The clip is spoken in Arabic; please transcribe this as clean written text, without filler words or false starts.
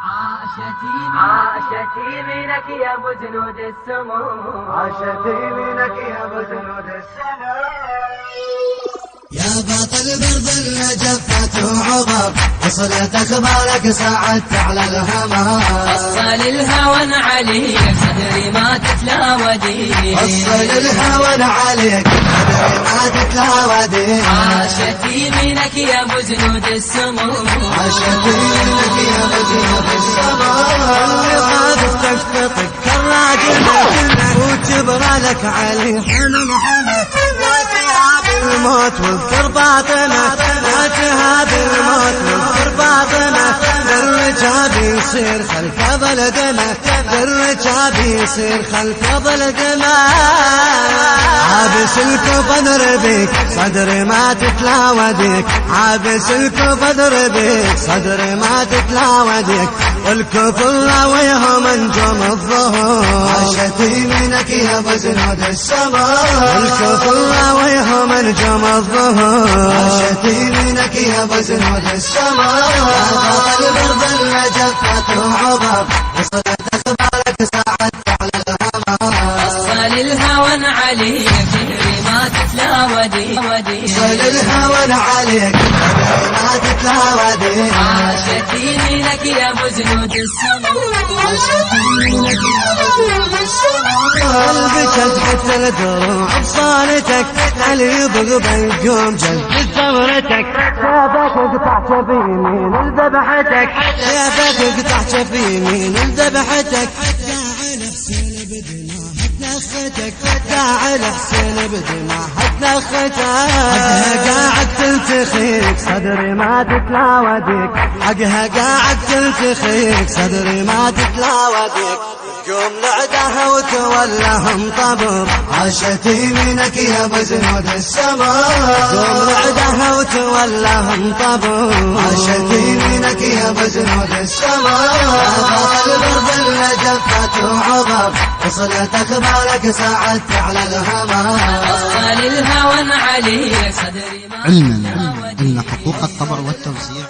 عاشتي منك يا ابو جنود السمو، عاشتي منك يا ابو جنود السمو. يا باطل برد الجفة وعبر، وصلت اخبارك ساعدت على الهمام. وصل الهون عليك صدري ما تتلاودي، وصل الهون عليك صدري ما تتلاودي. عاشتي منك يا ابو جنود السمو، عاشتي منك يا ابو جنود السمو. اللي خافت تفتك كالراجل وتبرى لك علي حلم الموت واذكر باطنه، لا تهاب الموت واذكر باطنه. الرجاب يصير خلف بلدنا، الرجاب يصير خلف بلدنا. عابس الكفن ربيك صدري ما تتلاوديك، عابس الكفن ربيك صدري ما تتلاوديك. والكفر راويهم انجم الظهور، عاشتي منك يا ابو جنود السماء. الكفر راويهم انجم الظهور، عاشتي منك يا ابو جنود السماء. يا البرد الجفة وعبر، وصلت اخبارك ساعدت على الهمام. وصل الهون عليك صدري ما تتلاودي، وصل الهون عليك صدري ما تتلاودي. عاشتي منك يا ابو جنود السمو، عاشتي منك يا ابو جنود السمو. قلبك حتى الدروع بصالتك، علي بغض القوم جد ثورتك. شافك قطع شفيني لذبحتك، شافك قطع شفيني لذبحتك. داعي لحسين بدماء تنختك، داعي لحسين بدماء تنختك. حقها قاعد تلتخيك صدري ما تتلاوديك، حقها قاعد تلتخيك صدري ما تتلاوديك. قوم لعدها وتولهم طبر، عاشتي منك يا ابو جنود السماء. قوم لعدها وتولهم طبر، عاشتي منك يا ابو جنود السماء. البرد الجفة وعبر، وصلت اخبارك ساعدت على الهمام. وصل الهون عليك صدري ما علما أن حقوق الطبع والتوزيع